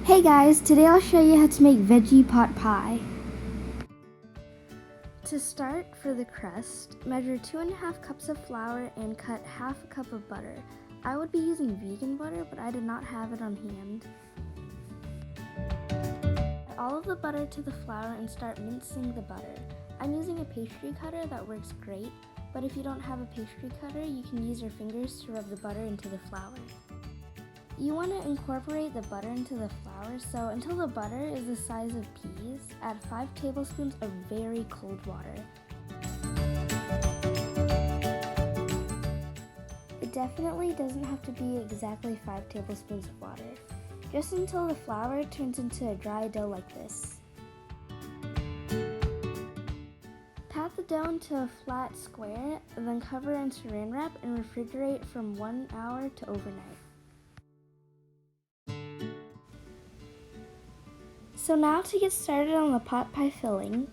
Hey guys, today I'll show you how to make veggie pot pie. To start, for the crust, measure 2.5 cups of flour and cut half a cup of butter. I would be using vegan butter, but I did not have it on hand. Add all of the butter to the flour and start mincing the butter. I'm using a pastry cutter that works great, but if you don't have a pastry cutter, you can use your fingers to rub the butter into the flour. You want to incorporate the butter into the flour, so until the butter is the size of peas, add 5 tablespoons of very cold water. It definitely doesn't have to be exactly 5 tablespoons of water, just until the flour turns into a dry dough like this. Pat the dough into a flat square, then cover in saran wrap and refrigerate from 1 hour to overnight. So now to get started on the pot pie filling.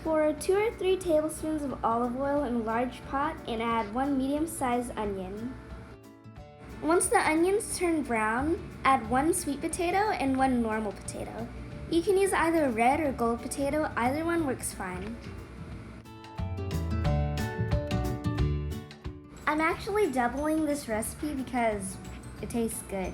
Pour 2 or 3 tablespoons of olive oil in a large pot and add 1 medium-sized onion. Once the onions turn brown, add 1 sweet potato and 1 normal potato. You can use either red or gold potato, either one works fine. I'm actually doubling this recipe because it tastes good.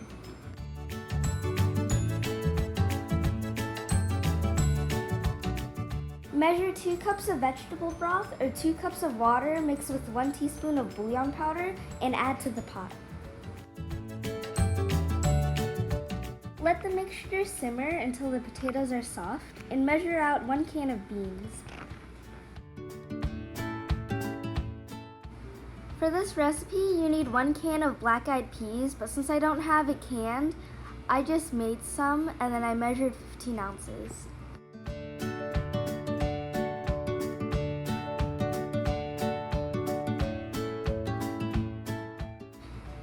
Measure 2 cups of vegetable broth or 2 cups of water mixed with 1 teaspoon of bouillon powder and add to the pot. Let the mixture simmer until the potatoes are soft and measure out 1 can of beans. For this recipe, you need 1 can of black-eyed peas, but since I don't have it canned, I just made some and then I measured 15 ounces.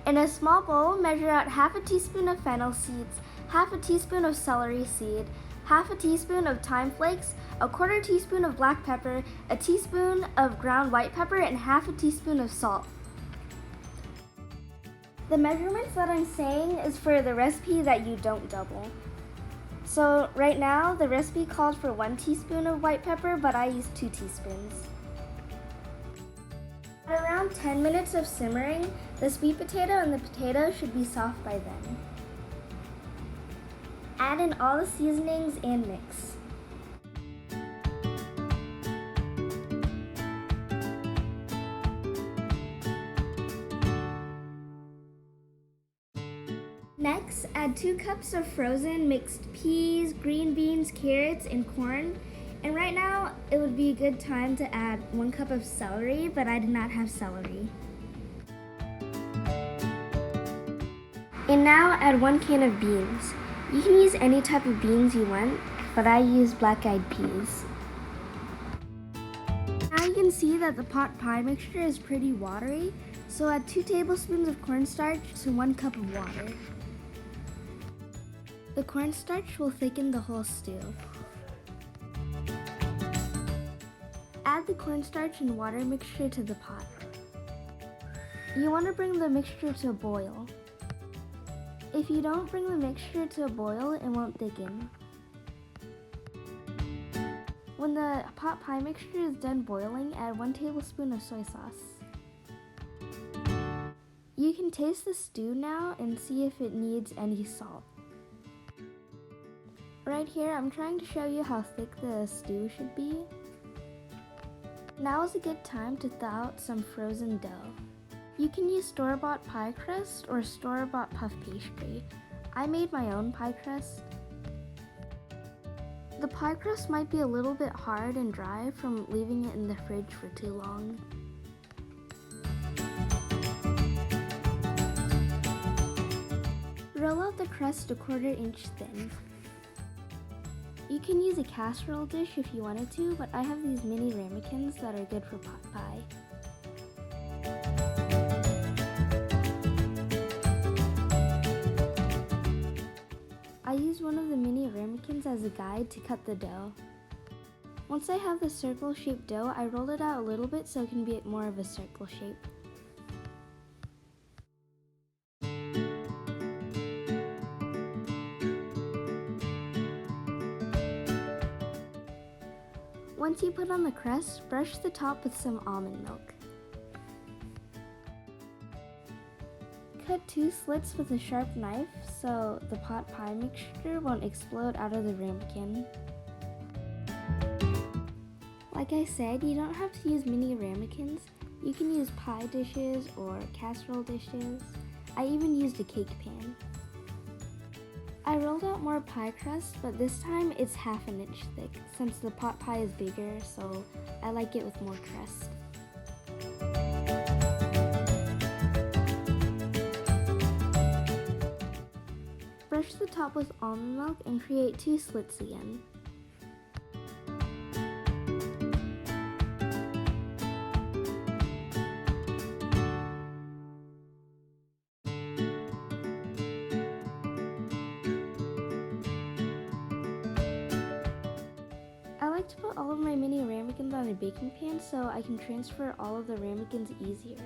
In a small bowl, measure out half a teaspoon of fennel seeds, half a teaspoon of celery seed, half a teaspoon of thyme flakes, a 1/4 teaspoon of black pepper, a teaspoon of ground white pepper, and half a teaspoon of salt. The measurements that I'm saying is for the recipe that you don't double. So right now, the recipe called for 1 teaspoon of white pepper, but I used 2 teaspoons. At around 10 minutes of simmering, the sweet potato and the potato should be soft by then. Add in all the seasonings and mix. Next, add 2 cups of frozen mixed peas, green beans, carrots, and corn. And right now, it would be a good time to add 1 cup of celery, but I did not have celery. And now add 1 can of beans. You can use any type of beans you want, but I use black-eyed peas. Now you can see that the pot pie mixture is pretty watery, so add 2 tablespoons of cornstarch to 1 cup of water. The cornstarch will thicken the whole stew. Add the cornstarch and water mixture to the pot. You want to bring the mixture to a boil. If you don't bring the mixture to a boil, it won't thicken. When the pot pie mixture is done boiling, add 1 tablespoon of soy sauce. You can taste the stew now and see if it needs any salt. Right here, I'm trying to show you how thick the stew should be. Now is a good time to thaw out some frozen dough. You can use store-bought pie crust or store-bought puff pastry. I made my own pie crust. The pie crust might be a little bit hard and dry from leaving it in the fridge for too long. Roll out the crust a 1/4 inch thin. You can use a casserole dish if you wanted to, but I have these mini ramekins that are good for pot pie. I use one of the mini ramekins as a guide to cut the dough. Once I have the circle-shaped dough, I roll it out a little bit so it can be more of a circle shape. Once you put on the crust, brush the top with some almond milk. Cut 2 slits with a sharp knife so the pot pie mixture won't explode out of the ramekin. Like I said, you don't have to use mini ramekins. You can use pie dishes or casserole dishes. I even used a cake pan. I rolled out more pie crust, but this time it's ½ inch thick since the pot pie is bigger, so I like it with more crust. Brush the top with almond milk and create 2 slits again. I like to put all of my mini ramekins on a baking pan so I can transfer all of the ramekins easier.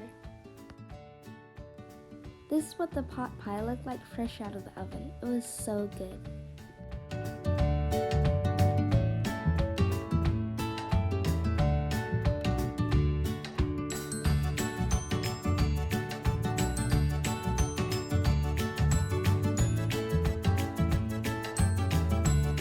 This is what the pot pie looked like fresh out of the oven. It was so good.